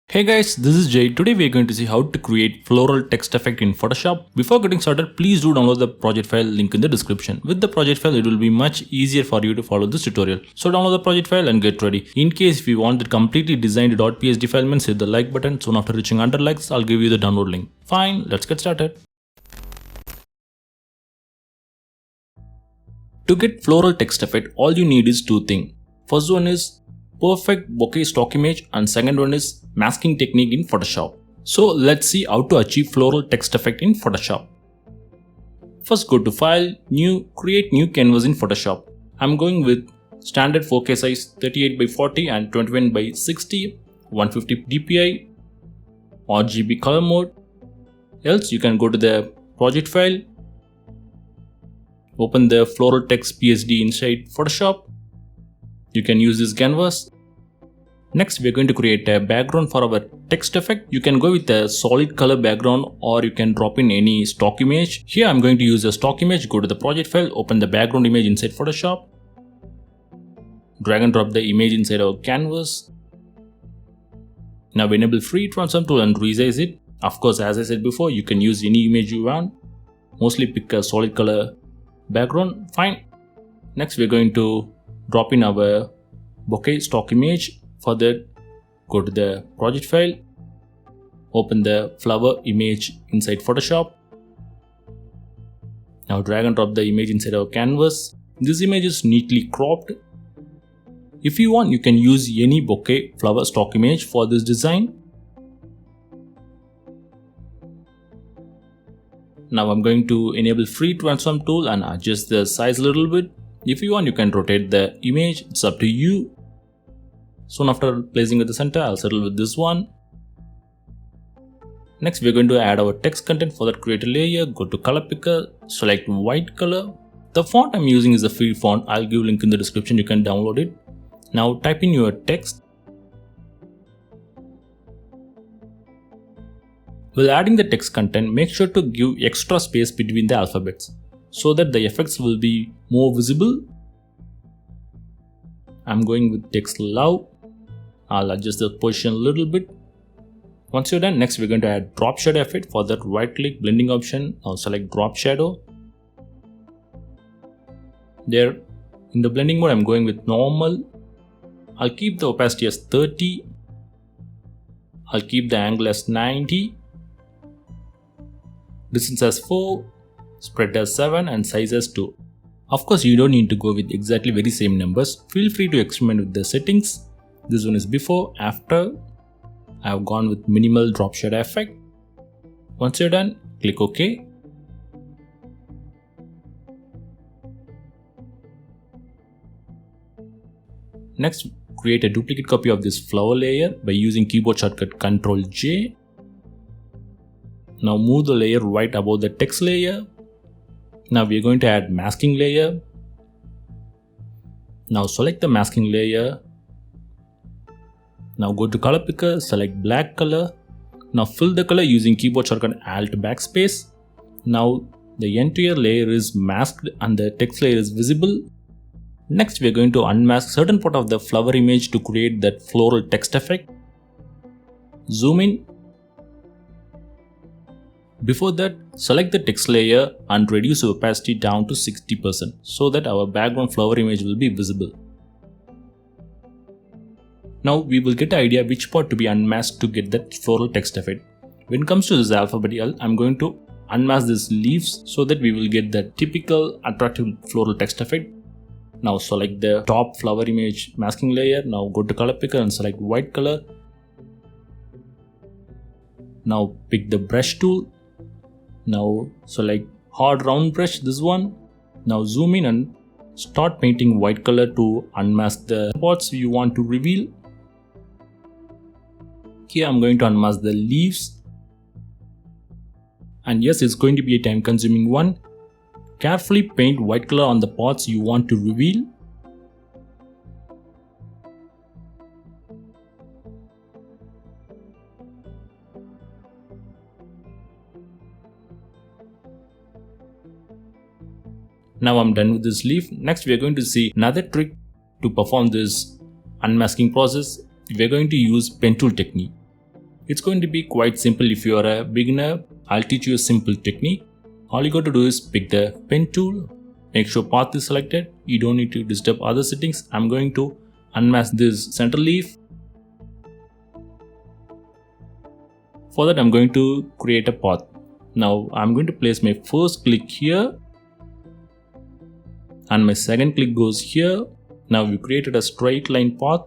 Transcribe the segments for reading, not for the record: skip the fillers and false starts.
Hey guys, this is Jay. Today we are going to see how to create floral text effect in Photoshop. Before getting started, please do download the project file link in the description. With the project file, it will be much easier for you to follow this tutorial. So download the project file and get ready. In case if you want the completely designed .psd file, means hit the like button. Soon after reaching 100 likes, I'll give you the download link. Fine, let's get started. To get floral text effect, all you need is two things. First one is perfect bokeh stock image and second one is masking technique in Photoshop. So let's see how to achieve floral text effect in Photoshop. First go to File, New, Create New Canvas in Photoshop. I'm going with standard 4K size 38x40 and 21x60, 150 dpi, RGB color mode. Else you can go to the project file, open the floral text PSD inside Photoshop. You can use this canvas. Next we are going to create a background for our text effect. You can go with a solid color background or you can drop in any stock image. Here I'm going to use a stock image. Go to the project file, open the background image inside Photoshop. Drag and drop the image inside our canvas. Now enable free transform tool and resize it. Of course, as I said before, you can use any image you want. Mostly pick a solid color background. Fine. Next we're going to drop in our bokeh stock image. For that, go to the project file, open the flower image inside Photoshop. Now drag and drop the image inside our canvas. This image is neatly cropped. If you want, you can use any bokeh flower stock image for this design. Now I'm going to enable free transform tool and adjust the size a little bit. If you want, you can rotate the image, it's up to you. Soon after placing at the center, I'll settle with this one. Next, we're going to add our text content. For that, create a layer, go to color picker, select white color. The font I'm using is a free font. I'll give link in the description, you can download it. Now type in your text. While adding the text content, make sure to give extra space between the alphabets so that the effects will be more visible. I'm going with text love. I'll adjust the position a little bit. Once you're done, next we're going to add drop shadow effect. For that, right click blending option. Now select drop shadow. There in the blending mode, I'm going with normal. I'll keep the opacity as 30. I'll keep the angle as 90. Distance as 4. Spread as 7 and size as 2. Of course, you don't need to go with exactly very same numbers. Feel free to experiment with the settings. This one is before, after. I have gone with minimal drop shadow effect. Once you're done, click OK. Next, create a duplicate copy of this flower layer by using keyboard shortcut Ctrl J. Now move the layer right above the text layer. Now we are going to add masking layer. Now select the masking layer. Now go to color picker, select black color. Now fill the color using keyboard shortcut Alt backspace. Now the entire layer is masked and the text layer is visible. Next we are going to unmask certain part of the flower image to create that floral text effect. Zoom in. Before that, select the text layer and reduce the opacity down to 60% so that our background flower image will be visible. Now we will get the idea which part to be unmasked to get that floral text effect. When it comes to this alphabetical, I'm going to unmask these leaves so that we will get the typical attractive floral text effect. Now select the top flower image masking layer. Now go to color picker and select white color. Now pick the brush tool. Now select hard round brush, this one. Now zoom in and start painting white color to unmask the spots you want to reveal. Here I'm going to unmask the leaves. And yes, it's going to be a time consuming one. Carefully paint white color on the parts you want to reveal. Now I'm done with this leaf. Next we are going to see another trick to perform this unmasking process. We are going to use pen tool technique. It's going to be quite simple if you are a beginner. I'll teach you a simple technique. All you got to do is pick the pen tool, make sure path is selected. You don't need to disturb other settings. I'm going to unmask this center leaf. For that, I'm going to create a path. Now I'm going to place my first click here and my second click goes here. Now we created a straight line path.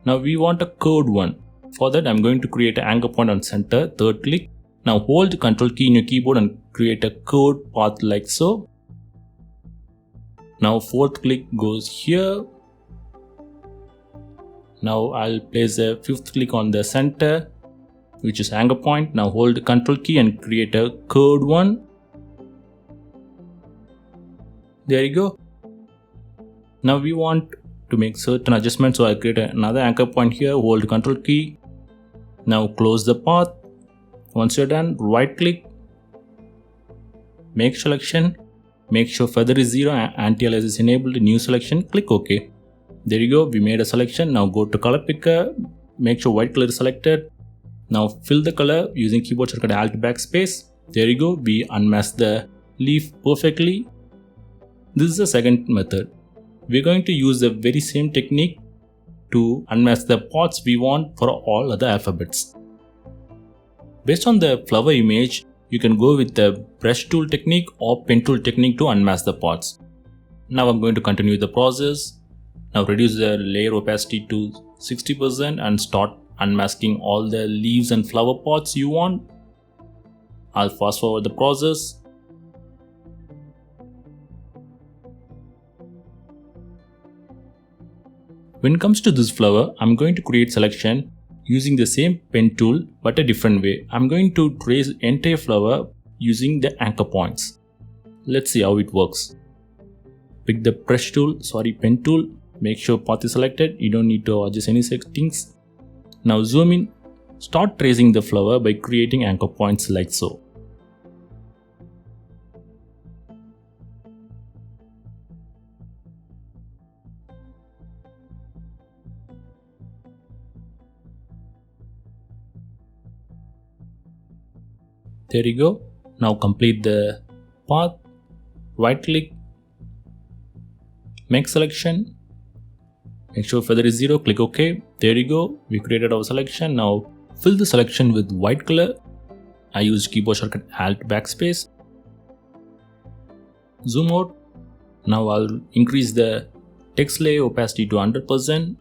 Now we want a curved one. For that, I'm going to create an anchor point on center, third click. Now hold the Ctrl key in your keyboard and create a curved path like so. Now fourth click goes here. Now I'll place a fifth click on the center, which is anchor point. Now hold the Ctrl key and create a curved one. There you go. Now we want to make certain adjustments, so I create another anchor point here, hold Ctrl key. Now close the path. Once you're done, right click, make selection, make sure feather is 0 and anti-alias is enabled, new selection, click OK. There you go, we made a selection. Now go to color picker, make sure white color is selected. Now fill the color using keyboard shortcut Alt backspace. There you go, we unmask the leaf perfectly. This is the second method. We're going to use the very same technique to unmask the pots we want for all other alphabets. Based on the flower image, you can go with the brush tool technique or pen tool technique to unmask the pots. Now I'm going to continue the process. Now reduce the layer opacity to 60% and start unmasking all the leaves and flower pots you want. I'll fast forward the process. When it comes to this flower, I'm going to create selection using the same pen tool but a different way. I'm going to trace entire flower using the anchor points. Let's see how it works. Pick the pen tool, make sure path is selected. You don't need to adjust any settings. Now zoom in, start tracing the flower by creating anchor points like so. There you go. Now complete the path, right click, make selection, make sure feather is 0, click OK. There you go, we created our selection. Now fill the selection with white color. I used keyboard shortcut Alt backspace. Zoom out. Now I'll increase the text layer opacity to 100%.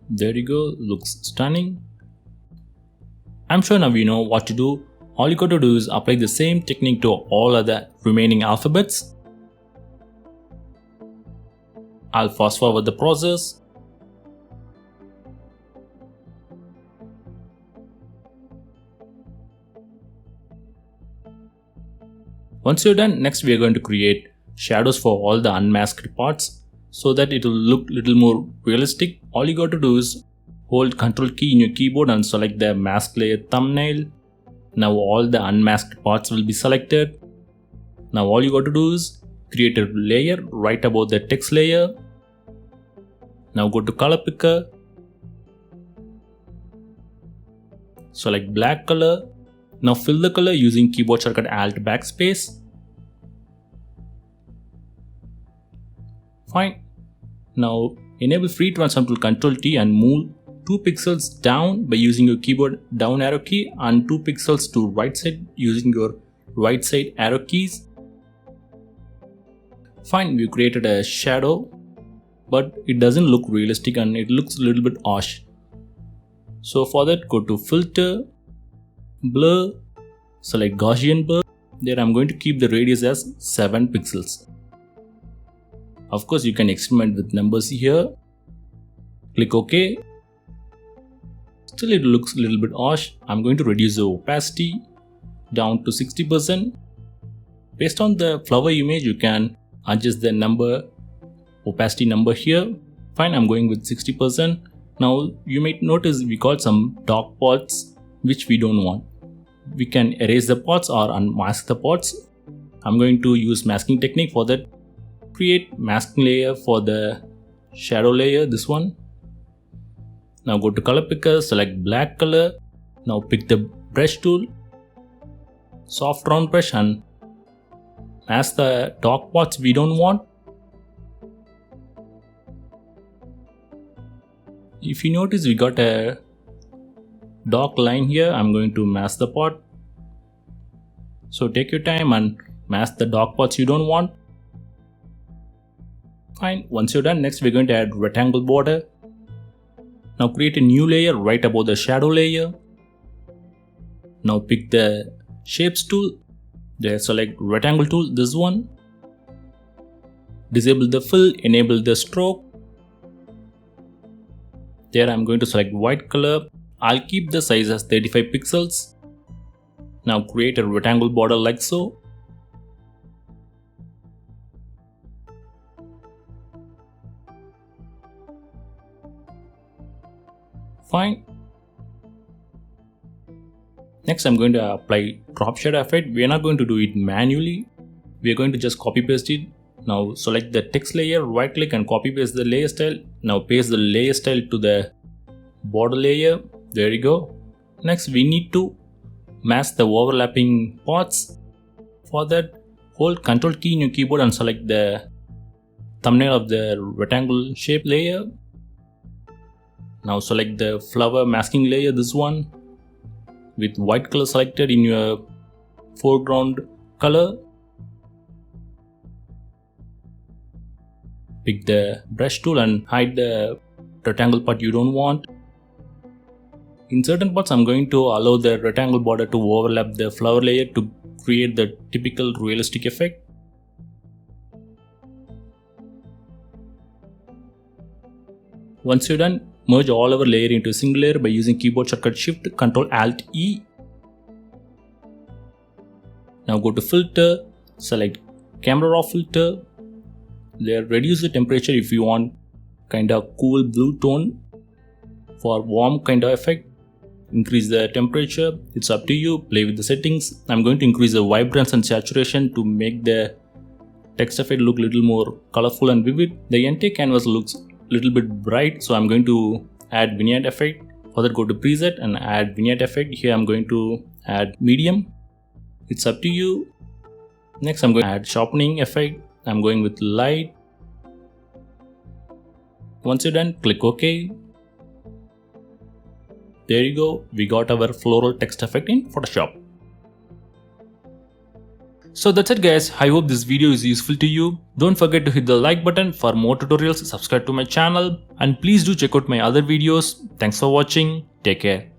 There you go, looks stunning. I'm sure now you know what to do. All you got to do is apply the same technique to all other remaining alphabets. I'll fast forward the process. Once you're done, next we are going to create shadows for all the unmasked parts so that it will look little more realistic. All you got to do is hold Ctrl key in your keyboard and select the mask layer thumbnail. Now all the unmasked parts will be selected. Now all you got to do is create a layer right above the text layer. Now go to color picker. Select black color. Now fill the color using keyboard shortcut Alt backspace. Fine. Now enable free transform tool Ctrl T and move 2 pixels down by using your keyboard down arrow key and 2 pixels to right side using your right side arrow keys. Fine, we created a shadow, but it doesn't look realistic and it looks a little bit harsh. So for that, go to filter, blur, select Gaussian blur. There I'm going to keep the radius as 7 pixels. Of course, you can experiment with numbers here. Click OK. Still it looks a little bit harsh. I'm going to reduce the opacity down to 60%. Based on the flower image, you can adjust the opacity number here. Fine, I'm going with 60%. Now you might notice we got some dark pots which we don't want. We can erase the pots or unmask the pots. I'm going to use masking technique for that. Create masking layer for the shadow layer, this one. Now go to color picker, select black color. Now pick the brush tool, soft round brush, and mask the dark parts we don't want. If you notice, we got a dark line here. I'm going to mask the part. So take your time and mask the dark parts you don't want. Fine. Once you're done, next we're going to add rectangle border. Now create a new layer right above the shadow layer. Now pick the shapes tool. There, select rectangle tool, this one. Disable the fill, enable the stroke. There I'm going to select white color. I'll keep the size as 35 pixels. Now create a rectangle border like so. Fine. Next I'm going to apply drop shadow effect. We are not going to do it manually. We are going to just copy paste it. Now select the text layer, right click and copy paste the layer style. Now paste the layer style to the border layer. There you go. Next we need to mask the overlapping parts. For that, hold Ctrl key in your keyboard and select the thumbnail of the rectangle shape layer. Now select the flower masking layer, this one, with white color selected in your foreground color. Pick the brush tool and hide the rectangle part you don't want. In certain parts, I'm going to allow the rectangle border to overlap the flower layer to create the typical realistic effect. Once you're done, merge all our layer into a single layer by using keyboard shortcut Shift, Ctrl Alt E. Now go to filter, select camera raw filter. There, reduce the temperature if you want kind of cool blue tone. For warm kind of effect, increase the temperature. It's up to you. Play with the settings. I'm going to increase the vibrance and saturation to make the text effect look a little more colorful and vivid. The entire canvas looks a little bit bright, so I'm going to add vignette effect. For that, go to preset and add vignette effect. Here I'm going to add medium. It's up to you. Next I'm going to add sharpening effect. I'm going with light. Once you're done, click OK. There you go. We got our floral text effect in Photoshop. So that's it guys. I hope this video is useful to you. Don't forget to hit the like button for more tutorials, subscribe to my channel, and please do check out my other videos. Thanks for watching. Take care.